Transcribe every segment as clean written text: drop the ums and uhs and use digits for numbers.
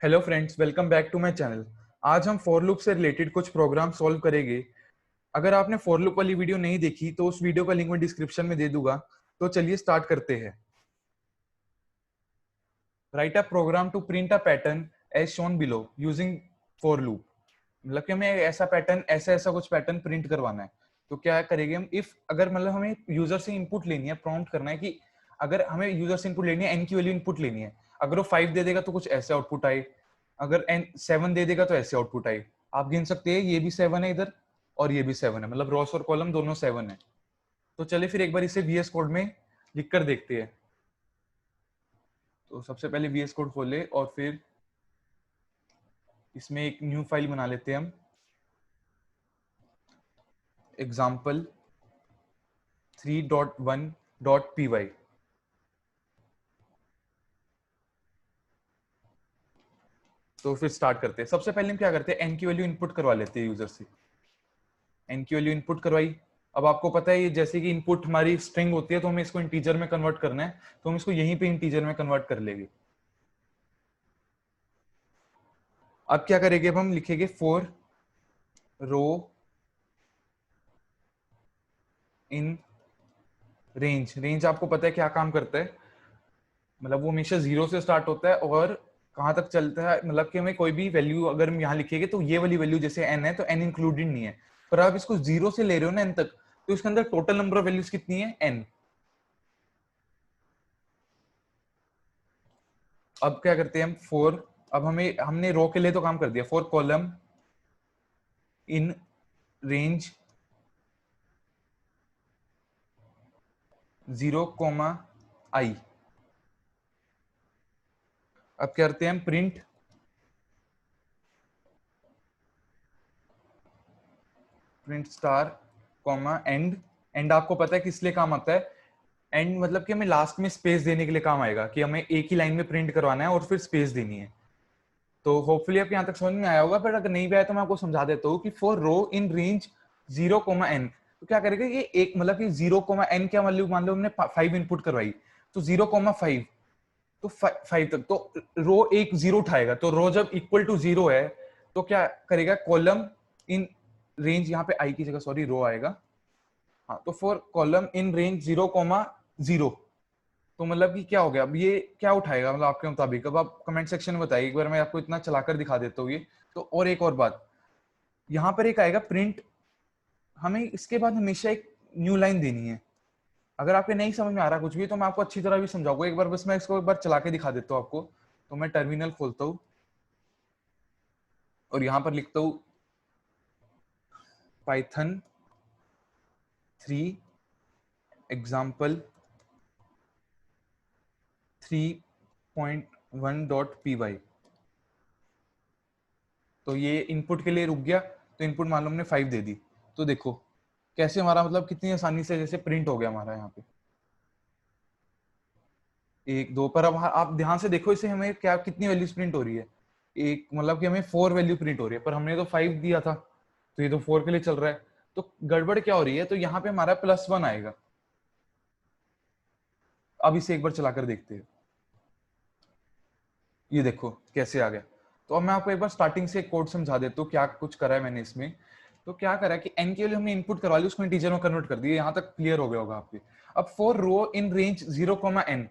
Hello friends, welcome back to my channel. आज हम for loop से रिलेटेड कुछ प्रोग्राम सॉल्व करेंगे। अगर आपने फॉर लूप वाली वीडियो नहीं देखी तो उस वीडियो का लिंक मैं डिस्क्रिप्शन में दे दूंगा। तो चलिए स्टार्ट करते हैं। Write a program to print a pattern as shown below using for loop. मतलब कि हमें ऐसा पैटर्न ऐसा ऐसा कुछ पैटर्न प्रिंट करवाना है। तो क्या करेंगे हम, इफ अगर मतलब हमें यूजर से इनपुट लेनी है, प्रॉम्प्ट करना है कि अगर हमें यूजर से इनपुट लेनी है, एन की वैल्यू इनपुट लेनी है। अगर वो 5 दे देगा तो कुछ ऐसे आउटपुट आए, अगर एन 7 दे देगा तो ऐसे आउटपुट आए। आप गिन सकते हैं, ये भी 7 है इधर और ये भी 7 है, मतलब रॉस और कॉलम दोनों 7 है। तो चलिए फिर एक बार इसे VS कोड में लिख कर देखते हैं। तो सबसे पहले VS कोड खोले और फिर इसमें एक न्यू फाइल बना लेते हैं हम, एग्जाम्पल 3.1.py। तो फिर स्टार्ट करते हैं। सबसे पहले हम क्या करते हैं, एन की वैल्यू इनपुट करवा लेते हैं यूजर से। एन की वैल्यू इनपुट करवाई। अब आपको पता है ये जैसे कि इनपुट हमारी स्ट्रिंग होती है तो हमें इसको इंटीजर में कन्वर्ट करना है, तो हम इसको यहीं पे इंटीजर में कन्वर्ट कर लेंगे। अब क्या करेंगे, अब हम लिखेंगे for row in range. Range आपको पता है क्या काम करता है, मतलब वो हमेशा 0 से स्टार्ट होता है और कहां तक चलता है। मतलब कि हमें कोई भी वैल्यू अगर हम यहाँ लिखेंगे तो ये वाली वैल्यू जैसे n है तो n इंक्लूडेड नहीं है, पर आप इसको 0 से ले रहे हो ना n तक, तो इसके अंदर टोटल नंबर ऑफ वैल्यूज कितनी है, n। अब क्या करते हैं हम, फोर, अब हमें हमने रो के लिए तो काम कर दिया, for column in range 0, i। अब क्या करते हैं हम, print print star comma and. And आपको पता है किस लिए काम आता है, एंड मतलब कि हमें लास्ट में स्पेस देने के लिए काम आएगा, कि हमें एक ही लाइन में प्रिंट करवाना है और फिर स्पेस देनी है। तो होपफुली आपको यहाँ तक समझ में आया होगा, पर अगर नहीं भी आया तो मैं आपको समझा देता हूँ कि for row in range 0, n। तो क्या करेगा ये, एक मतलब कि 0, n क्या वैल्यू, मान लो हमने 5 इनपुट करवाई, तो 0, 5, तो 5 तक तो रो एक 0 उठाएगा। तो रो जब इक्वल टू 0 है तो क्या करेगा, कॉलम इन रेंज, यहाँ पे आई की जगह सॉरी रो आएगा, हाँ, तो फॉर कॉलम इन रेंज 0, 0। तो मतलब कि क्या हो गया, अब ये क्या उठाएगा मतलब आपके मुताबिक, अब आप कमेंट सेक्शन में बताइए। एक बार मैं आपको इतना चलाकर दिखा देता हूँ ये। तो और एक और बात, यहाँ पर एक आएगा प्रिंट, हमें इसके बाद हमेशा एक न्यू लाइन देनी है। अगर आपके नहीं समझ में आ रहा कुछ भी तो मैं आपको अच्छी तरह भी समझाऊंगा, एक बार बस मैं इसको एक बार चला के दिखा देता हूँ आपको। तो मैं टर्मिनल खोलता हूँ और यहाँ पर लिखता हूँ पाइथन 3 एग्जाम्पल 3.1.py। तो ये इनपुट के लिए रुक गया, तो इनपुट मान लो हमने 5 दे दी। तो देखो कैसे हमारा मतलब कितनी आसानी से जैसे प्रिंट हो गया हमारा यहाँ पे, 1, 2 पर। अब आप ध्यान से देखो इसे, हमें क्या कितनी वैल्यूज प्रिंट हो रही है, एक मतलब कि हमें 4 वैल्यू प्रिंट हो रही है, पर हमने तो 5 दिया था, तो ये तो 4 के लिए चल रहा है। तो गड़बड़ क्या हो रही है, तो यहाँ पे हमारा +1 आएगा। अब इसे एक बार चलाकर देखते हैं, ये देखो कैसे आ गया। तो अब मैं आपको एक बार स्टार्टिंग से कोड समझा देता हूँ क्या कुछ करा है मैंने इसमें। तो क्या करा है कि n के लिए हमने इनपुट करवा ली, उसको इंटीजर में कन्वर्ट कर दिया। यहाँ तक क्लियर हो गया होगा आपके। अब for row in range 0, n।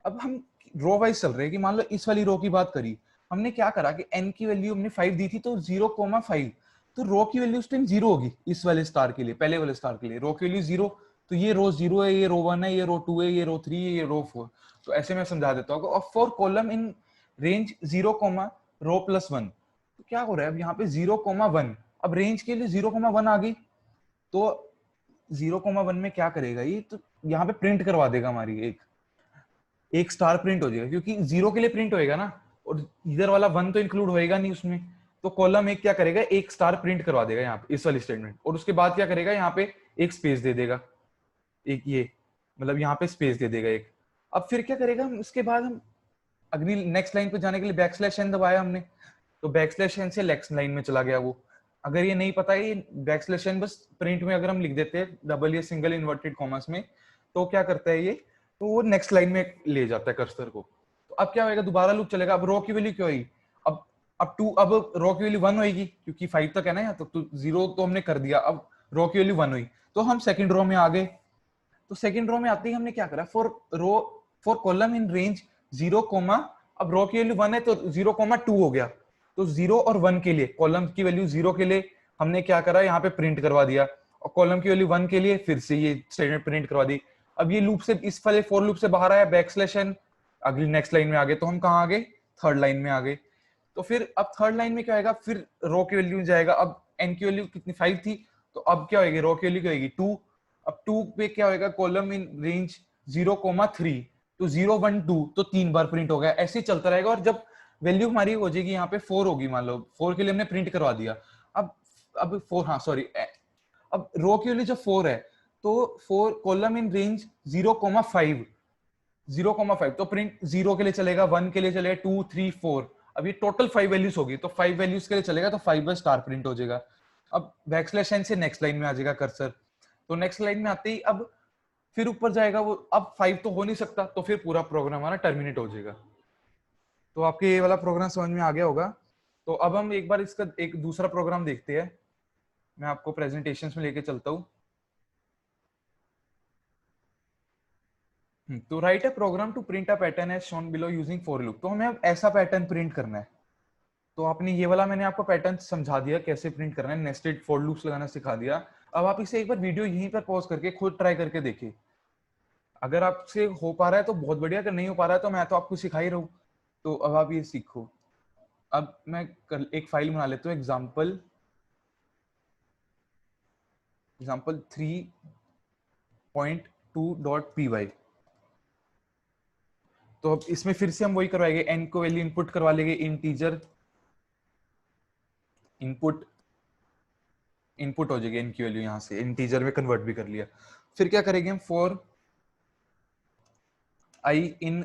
अब हम रो वाइज चल रहे हैं कि मान लो इस वाली रो की बात करी, हमने क्या करा कि n की वैल्यू हमने 5 दी थी, तो 0, 5, तो रो की वैल्यू उस टाइम 0 होगी। इस वाले स्टार के लिए, पहले वाले स्टार के लिए रो की वैल्यू 0, तो ये रो 0 है, ये रो 1 है, ये रो 2 है, ये रो 3 है, ये रो 4। तो ऐसे मैं समझा देता हूँ। और फॉर कॉलम इन रेंज 0, रो +1, तो क्या हो रहा है अब यहाँ पे 0, 1। अब रेंज के लिए 0, 1 आ गई, तो 0, 1 में क्या करेगा ये, तो यहाँ पे प्रिंट करवा देगा हमारी एक एक स्टार प्रिंट हो जाएगा, क्योंकि 0 के लिए प्रिंट होएगा ना, और इधर वाला 1 तो इंक्लूड होएगा नहीं उसमें। तो कॉलम एक क्या करेगा, एक स्टार प्रिंट करवा देगा यहाँ पे इस वाली स्टेटमेंट, और उसके बाद क्या करेगा, यहाँ पे एक स्पेस दे देगा, एक ये मतलब यहाँ पे स्पेस दे देगा एक। अब फिर क्या करेगा, हम उसके बाद हम अगली नेक्स्ट लाइन पे जाने के लिए \n दबाया हमने, तो \n से नेक्स्ट लाइन में चला गया वो। अगर ये नहीं पता है, ये \n बस प्रिंट में अगर हम लिख देते हैं डबल या सिंगल इन्वर्टेड कॉमर्स में, तो क्या करता है ये, तो वो नेक्स्ट लाइन में ले जाता है कर्सर को। तो अब क्या होगा, दोबारा लूप चलेगा। अब रो की वैल्यू क्या हुई, अब 2, अब रो की वैल्यू 1 होगी क्योंकि 5 तक है ना यहाँ तक, तो 0 तो हमने कर दिया, अब रो की वैल्यू 1 हुई, तो हम सेकंड रो में आ गए। तो सेकंड रो में आते ही हमने क्या करा, for column in range 0 comma, अब रो की वैल्यू 1 है तो 0,2 हो गया, तो 0 और 1 के लिए, कॉलम की वैल्यू 0 के लिए हमने क्या करा, यहाँ पे प्रिंट करवा दिया, और कॉलम की वैल्यू 1 के लिए फिर से ये स्टेटमेंट प्रिंट करवा दी। अब ये लूप से, इस वाले फॉर लूप से बाहर आया, बैकस्लैश एन, अगली नेक्स्ट लाइन में आ गए, तो हम कहाँ आ गए, थर्ड लाइन में आ गए। तो फिर अब थर्ड लाइन में क्या होगा, फिर रो की वैल्यू में जाएगा, अब एन की वैल्यू कितनी 5 थी, तो अब क्या होगी, रो की वैल्यू क्या होगी 2, अब 2 पे क्या होगा, कॉलम इन रेंज 0,3, तो 0 1 2, तो 3 बार प्रिंट हो गया, ऐसे ही चलता रहेगा। और जब वैल्यू हमारी हो जाएगी यहाँ पे 4 होगी, मान लो 4 के लिए हमने प्रिंट करवा दिया, अब 4, हाँ सॉरी, अब रो की वैल्यू जब 4 है, तो 4 कॉलम इन रेंज 0,5, 0,5, तो प्रिंट 0 के लिए चलेगा, 1 के लिए चलेगा, 2 3 4, अब ये टोटल 5 वैल्यूज होगी, तो 5 वैल्यूज के लिए चलेगा, तो 5 बाय स्टार प्रिंट हो जाएगा। अब बैकस्लैश एन से नेक्स्ट लाइन में आ जाएगा कर्सर, तो नेक्स्ट लाइन में आते ही अब फिर ऊपर जाएगा वो, अब 5 तो हो नहीं सकता, तो फिर पूरा प्रोग्राम हमारा टर्मिनेट हो जाएगा। तो आपके ये वाला प्रोग्राम समझ में आ गया होगा। तो अब हम एक बार इसका एक दूसरा प्रोग्राम देखते हैं, मैं आपको प्रेजेंटेशंस में लेके चलता हूँ। तो write a program to print a pattern as shown below using for loop, तो हमें अब ऐसा पैटर्न प्रिंट करना है। तो आपने ये वाला, मैंने आपको पैटर्न समझा दिया कैसे प्रिंट करना है, नेस्टेड फॉर लूप्स लगाना सिखा दिया। अब आप इसे एक बार वीडियो यहीं पर पॉज करके खुद ट्राई करके देखिए, अगर आपसे हो पा रहा है तो बहुत बढ़िया, अगर नहीं हो पा रहा है तो मैं तो आपको सिखा ही रहा हूँ, तो अब आप ये सीखो। अब मैं एक फाइल बना लेता हूँ, एग्जाम्पल 3.2.py। तो अब इसमें फिर से हम वही करवाएंगे, एन को वैल्यू इनपुट करवा लेंगे, इंटीजर इनपुट, इनपुट हो जाएगी एन की वैल्यू, यहां से इंटीजर में कन्वर्ट भी कर लिया। फिर क्या करेंगे हम, for I in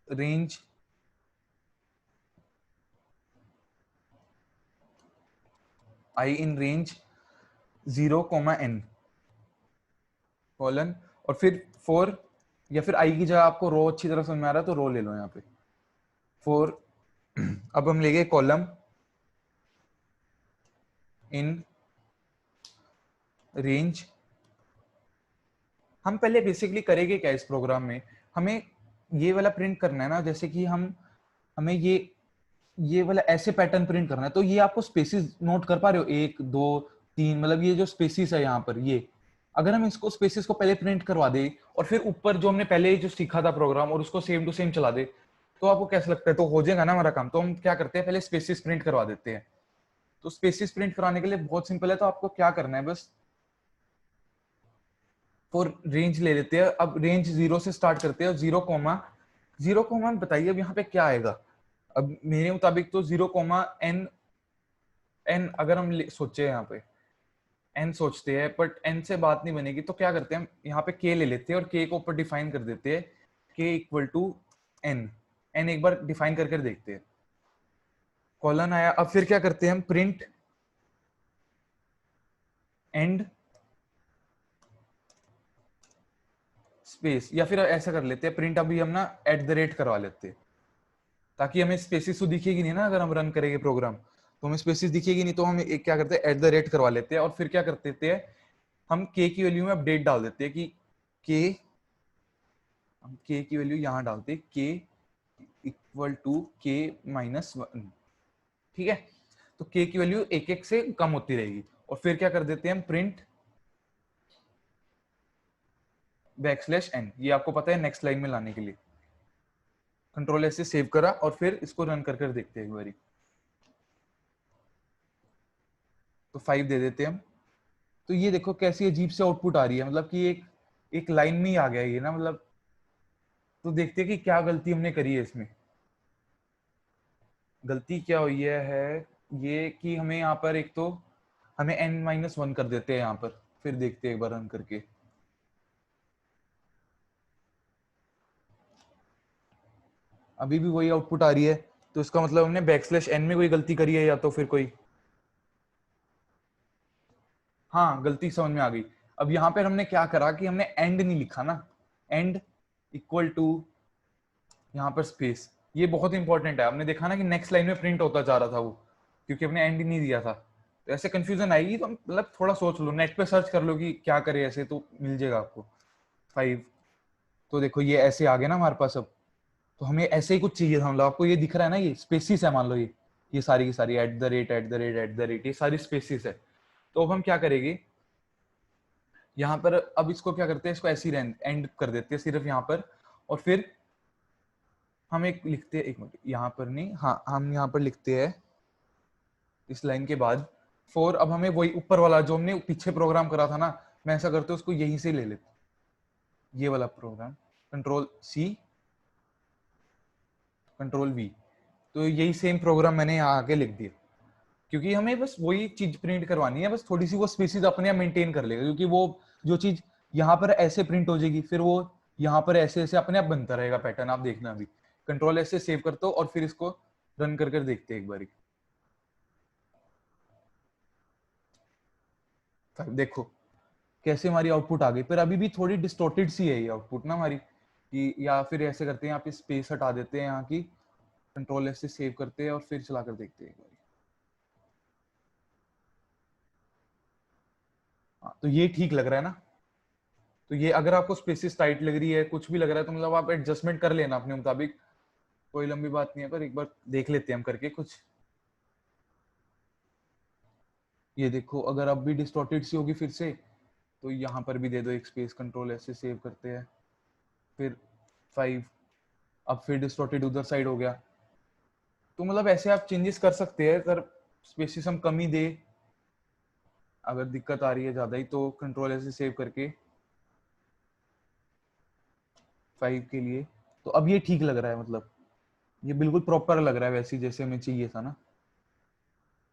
range I in range 0,n colon, और फिर फॉर, या फिर आई की जगह आपको रो अच्छी तरह समझ में आ रहा है तो रो ले लो यहाँ पे, फॉर अब हम लेंगे कॉलम इन रेंज, हम पहले बेसिकली करेंगे क्या इस प्रोग्राम में, हमें ये वाला प्रिंट करना है ना, जैसे कि हमें ये वाला ऐसे पैटर्न प्रिंट करना है, तो ये आपको स्पेसिस नोट कर पा रहे हो, 1 2 3, मतलब ये जो स्पेसिस है यहाँ पर, ये अगर हम इसको स्पेसिस को पहले प्रिंट करवा दे और फिर ऊपर जो हमने पहले जो सीखा था प्रोग्राम और उसको सेम टू सेम चला दे, तो आपको कैसा लगता है, तो हो जाएगा ना हमारा काम। तो हम क्या करते हैं, पहले स्पेसिस प्रिंट करवा देते हैं। तो स्पेसिस प्रिंट कराने के लिए बहुत सिंपल है, तो आपको क्या करना है, बस फॉर रेंज ले लेते हैं, अब रेंज 0 से स्टार्ट करते हैं, 0,0, बताइए अब यहाँ पे क्या आएगा। अब मेरे मुताबिक तो 0,n, एन अगर हम सोचे यहाँ पे एन सोचते हैं, बट एन से बात नहीं बनेगी, तो क्या करते हैं हम यहाँ पे के ले लेते हैं और के को ऊपर डिफाइन कर देते हैं, के इक्वल टू एन, एन एक बार डिफाइन करके देखते हैं, कॉलन आया। अब फिर क्या करते हैं हम, प्रिंट एंड स्पेस, या फिर ऐसा कर लेते हैं, प्रिंट अभी हम ना @ करवा लेते हैं, ताकि हमें स्पेसिस तो दिखेगी नहीं ना, अगर हम रन करेंगे प्रोग्राम तो हमें स्पेसिस दिखेगी नहीं, तो हम एक क्या करते हैं, @ करवा लेते हैं, और फिर क्या करते हैं, हम के की वैल्यू में अपडेट डाल देते हैं कि के, हम के की वैल्यू यहाँ डालते हैं, के इक्वल टू के -1, ठीक है। तो के की वैल्यू एक एक से कम होती रहेगी, और फिर क्या कर देते हैं हम, प्रिंट \n, ये आपको पता है नेक्स्ट लाइन में लाने के लिए, कंट्रोल एस से सेव करा और फिर इसको रन कर देखते हैं एक बारी। तो 5 दे देते हैं हम, तो ये देखो कैसी अजीब से आउटपुट आ रही है, मतलब कि एक लाइन में ही आ गया ये ना, मतलब। तो देखते हैं कि क्या गलती हमने करी है इसमें, गलती क्या हुई है ये कि हमें यहाँ पर एक तो हमें n-1 कर देते हैं यहाँ पर, फिर देखते हैं एक बार रन करके। अभी भी वही आउटपुट आ रही है, तो इसका मतलब हमने \n में कोई गलती करी है, या तो फिर कोई, हाँ गलती समझ में आ गई। अब यहाँ पर हमने क्या करा कि हमने एंड नहीं लिखा ना, एंड इक्वल टू यहाँ पर स्पेस, ये बहुत इंपॉर्टेंट है। आपने देखा ना कि नेक्स्ट लाइन में प्रिंट होता जा रहा था वो, क्योंकि हमने एंड ही नहीं दिया था। तो ऐसे कंफ्यूजन आएगी तो मतलब थोड़ा सोच लो, नेट पे सर्च कर लो कि क्या करे ऐसे, तो मिल जाएगा आपको 5। तो देखो ये ऐसे आ गया ना हमारे पास अब। तो हमें ऐसे ही कुछ चाहिए था, मतलब आपको ये दिख रहा है ना, ये स्पेसिस है मान लो, ये सारी की सारी at the rate at the rate at the rate, ये सारी स्पेसिस है। तो अब हम क्या करेंगे यहाँ पर, अब इसको क्या करते हैं, इसको ऐसे ही एंड कर देते हैं सिर्फ यहाँ पर। और फिर हम एक लिखते हैं, एक मिनट, यहाँ पर नहीं, हाँ हम यहाँ पर लिखते हैं इस लाइन के बाद 4। अब हमें वही ऊपर वाला जो हमने पीछे प्रोग्राम करा था ना, मैं ऐसा करते उसको यहीं से ले लेते, ये वाला program, control C control V. तो यही सेम प्रोग्राम मैंने यहाँ आके लिख दिया, क्योंकि हमें बस वही चीज प्रिंट करवानी है, बस थोड़ी सी वो स्पेसिस अपने आप मेंटेन कर लेगा, क्योंकि वो जो चीज यहाँ पर ऐसे प्रिंट हो जाएगी, फिर वो यहाँ पर ऐसे ऐसे अपने आप बनता रहेगा पैटर्न। आप देखना अभी कंट्रोल ऐसे सेव करते हो और फिर इसको रन कर देखते हैं एक बार। देखो कैसे हमारी आउटपुट आ गई, पर अभी भी थोड़ी डिस्टोर्टेड सी है ये आउटपुट ना हमारी, कि या फिर ऐसे करते हैं यहाँ पे स्पेस हटा देते हैं यहाँ की, कंट्रोल ऐसे सेव करते हैं और फिर चला कर देखते हैं एक बार। हाँ, तो ये ठीक लग रहा है ना। तो ये अगर आपको स्पेसिस टाइट लग रही है, कुछ भी लग रहा है, तो मतलब आप एडजस्टमेंट कर लेना अपने मुताबिक, कोई लंबी बात नहीं है, पर एक बार देख लेते हैं हम करके कुछ। ये देखो अगर अब भी डिस्टॉर्टेड सी होगी फिर से, तो यहाँ पर भी दे दो एक स्पेस, कंट्रोल ऐसे सेव करते हैं, फिर 5। अब फिर डिस्टॉर्टेड उधर साइड हो गया। तो मतलब ऐसे आप चेंजेस कर सकते हैं, अगर स्पेसिस हम कम ही दे, अगर दिक्कत आ रही है ज्यादा ही, तो कंट्रोल ऐसे सेव करके 5 के लिए। तो अब ये ठीक लग रहा है, मतलब ये बिल्कुल प्रॉपर लग रहा है वैसे जैसे हमें चाहिए था ना।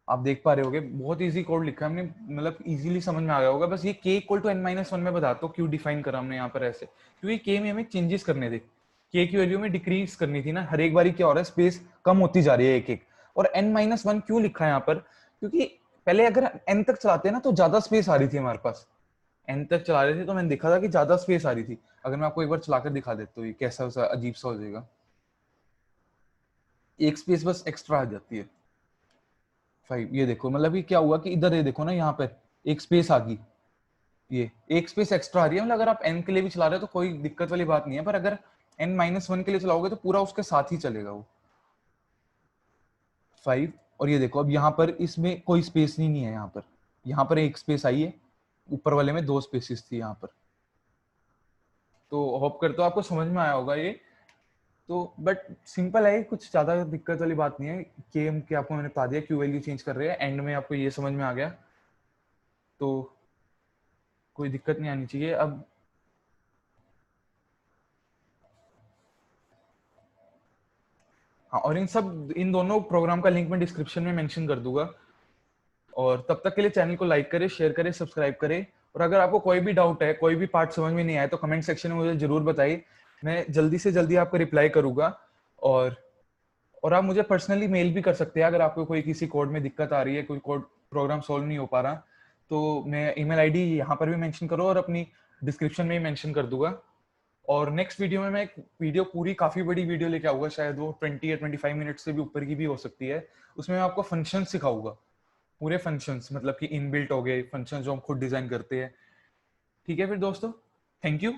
आप देख पा रहे होगे बहुत इजी कोड लिखा है हमने, मतलब इजीली समझ में आ गया होगा। बस ये k इक्वल टू n-1 में बताता हूँ क्यों डिफाइन करा हमने यहाँ पर ऐसे, क्योंकि k में हमें चेंजेस करने थे, k की वैल्यू में डिक्रीज करनी थी ना। हर एक बारी क्या हो रहा है, स्पेस कम होती जा रही है एक एक। और n-1 क्यों लिखा है यहाँ पर, क्योंकि पहले अगर n तक चलाते ना तो ज्यादा स्पेस आ रही थी हमारे पास। n तक चला रहे थे तो मैंने देखा था कि ज्यादा स्पेस आ रही थी। अगर मैं आपको एक बार चलाकर दिखा देता हूँ ये कैसा अजीब सा हो जाएगा, एक स्पेस बस एक्स्ट्रा आ जाती है 5। ये देखो मतलब ये क्या हुआ कि इधर ये देखो ना, यहाँ पर एक स्पेस आ गई, ये एक स्पेस एक्स्ट्रा आ रही है। मतलब अगर आप n के लिए भी चला रहे हो तो कोई दिक्कत वाली बात नहीं है, पर अगर n-1 के लिए चलाओगे तो पूरा उसके साथ ही चलेगा वो 5। और ये देखो अब यहाँ पर इसमें कोई स्पेस नहीं है, यहाँ पर एक स्पेस आई है, ऊपर वाले में 2 स्पेसिस थी यहाँ पर। तो होप करता हूँ आपको समझ में आया होगा ये। तो बट सिंपल है, कुछ ज्यादा दिक्कत वाली बात नहीं है। के आपको मैंने बता दिया, क्यू वैल्यू चेंज कर रहे हैं, एंड में आपको ये समझ में आ गया, तो कोई दिक्कत नहीं आनी चाहिए अब। हाँ, और इन दोनों प्रोग्राम का लिंक मैं डिस्क्रिप्शन में मेंशन कर दूंगा। और तब तक के लिए चैनल को लाइक करें, शेयर करें, सब्सक्राइब करें। और अगर आपको कोई भी डाउट है, कोई भी पार्ट समझ में नहीं आया, तो कमेंट सेक्शन में मुझे जरूर बताइए, मैं जल्दी से जल्दी आपको रिप्लाई करूंगा। और और आप मुझे पर्सनली मेल भी कर सकते हैं अगर आपको कोई किसी कोड में दिक्कत आ रही है, कोई कोड प्रोग्राम सॉल्व नहीं हो पा रहा, तो मैं ईमेल आईडी यहाँ पर भी मेंशन करो और अपनी डिस्क्रिप्शन में ही मेंशन कर दूंगा। और नेक्स्ट वीडियो में मैं एक वीडियो, पूरी काफी बड़ी वीडियो लेके आऊंगा, शायद वो 20 या 25 मिनट से भी ऊपर की भी हो सकती है। उसमें मैं आपको फंक्शन सिखाऊंगा, पूरे फंक्शंस, मतलब कि इनबिल्ट हो गए फंक्शन जो हम खुद डिजाइन करते हैं। ठीक है फिर दोस्तों, थैंक यू।